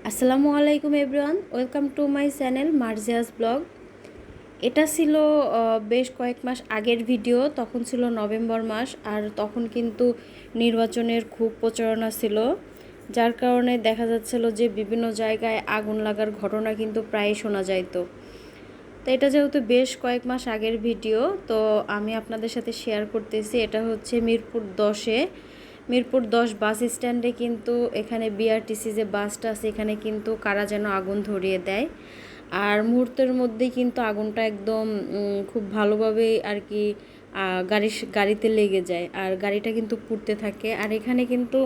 আসসালামু আলাইকুম everyone, welcome to my channel Marzia's blog. এটা ছিল বেশ কয়েক মাস আগের ভিডিও। তখন ছিল নভেম্বর মাস, আর তখন কিন্তু নির্বাচনের খুব প্রচারণা ছিল, যার কারণে দেখা যাচ্ছিল যে বিভিন্ন জায়গায় আগুন লাগার ঘটনা কিন্তু প্রায় শোনা যাইতো। তো এটা যেহেতু বেশ কয়েক মাস আগের ভিডিও, তো আমি আপনাদের সাথে শেয়ার করতেছি। এটা হচ্ছে মিরপুর 10 বাস স্ট্যান্ডে কিন্তু এখানে বিআরটিসি যে বাসটা আছে এখানে কিন্তু কারা যেন আগুন ধরিয়ে দেয়, আর মুহূর্তের মধ্যেই কিন্তু আগুনটা একদম খুব ভালোভাবেই আর কি গাড়িতে লেগে যায়, আর গাড়িটা কিন্তু পুড়তে থাকে। আর এখানে কিন্তু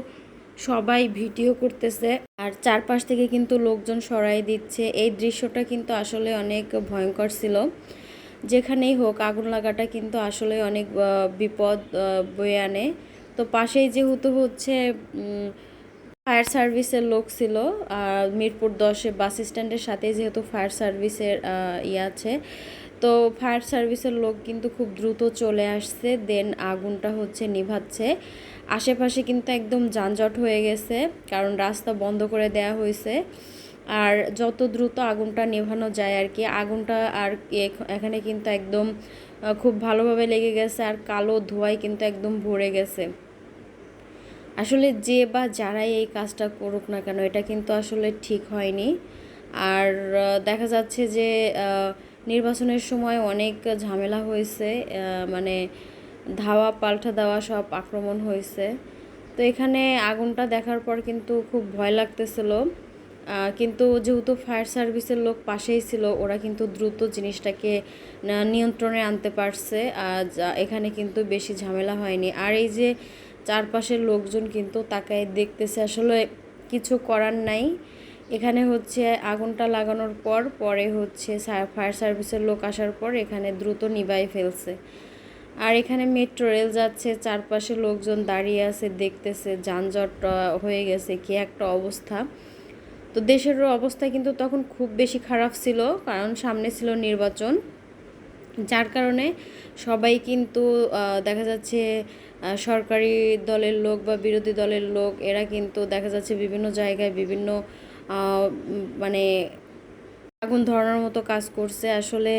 সবাই ভিডিও করতেছে, আর চারপাশ থেকে কিন্তু লোকজন সরাই দিচ্ছে। এই দৃশ্যটা কিন্তু আসলে অনেক ভয়ঙ্কর ছিল। যেখানেই হোক আগুন লাগাটা কিন্তু আসলে অনেক বিপদ বয়ে আনে। তো পাশেই যেহেতু হচ্ছে ফায়ার সার্ভিসের লোক ছিল, মিরপুর 10 বাস স্ট্যান্ডের সাথে যেহেতু ফায়ার সার্ভিসের আছে, তো ফায়ার সার্ভিসের লোক কিন্তু খুব দ্রুত চলে আসছে, দেন আগুনটা হচ্ছে নিভাচ্ছে। আশেপাশে কিন্তু একদম যানজট হয়ে গেছে, কারণ রাস্তা বন্ধ করে দেয়া হয়েছে। আর যত দ্রুত আগুনটা নেভানো যায় আর কি, আগুনটা আর এখানে কিন্তু একদম খুব ভালোভাবে লেগে গেছে, আর কালো ধোঁয়ায় কিন্তু একদম ভরে গেছে। আসলে যে বা যারাই এই কাজটা করুক না কেন, এটা কিন্তু আসলে ঠিক হয়নি। আর দেখা যাচ্ছে যে নির্বাচনের সময় অনেক ঝামেলা হয়েছে, মানে ধাওয়া পাল্টা দেওয়া সব আক্রমণ হয়েছে। তো এখানে আগুনটা দেখার পর কিন্তু খুব ভয় লাগতেছিল, কিন্তু যেহেতু ফায়ার সার্ভিসের লোক পাশেই ছিল, ওরা কিন্তু দ্রুত জিনিসটাকে নিয়ন্ত্রণে আনতে পারছে। এখানে কিন্তু বেশি ঝামেলা হয়নি। আর এই যে চারপাশের লোকজন কিন্তু তাকায় দেখতেছে, আসলে কিছু করার নাই। এখানে হচ্ছে আগুনটা লাগানোর পরে হচ্ছে ফায়ার সার্ভিসের লোক আসার পর এখানে দ্রুত নিভাই ফেলছে। আর এখানে মেট্রো রেল যাচ্ছে, চারপাশে লোকজন দাঁড়িয়ে আছে দেখতেছে, যানজট হয়ে গেছে, কি একটা অবস্থা। তো দেশেরও অবস্থা কিন্তু তখন খুব বেশি খারাপ ছিল, কারণ সামনে ছিল নির্বাচন, যার কারণে সবাই কিন্তু দেখা যাচ্ছে সরকারি দলের লোক বা বিরোধী দলের লোক, এরা কিন্তু দেখা যাচ্ছে বিভিন্ন জায়গায় বিভিন্ন মানে আগুন ধরানোর মতো কাজ করছে। আসলে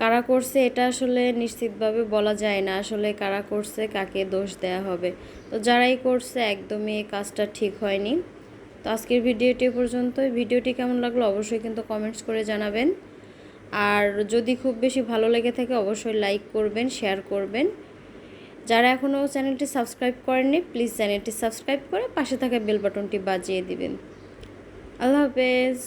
কারা করছে এটা আসলে নিশ্চিতভাবে বলা যায় না, আসলে কারা করছে কাকে দোষ দেয়া হবে। তো যারাই করছে একদমই এই কাজটা ঠিক হয়নি। তো আজকের ভিডিওটি পর্যন্তই। ভিডিওটি কেমন লাগলো অবশ্যই কিন্তু কমেন্টস করে জানাবেন, আর যদি খুব বেশি ভালো লেগে থাকে অবশ্যই লাইক করবেন, শেয়ার করবেন। যারা এখনও চ্যানেলটি সাবস্ক্রাইব করেননি প্লিজ চ্যানেলটি সাবস্ক্রাইব করে পাশে থাকা বেল বাটনটি বাজিয়ে দিবেন। আল্লাহ হাফেজ।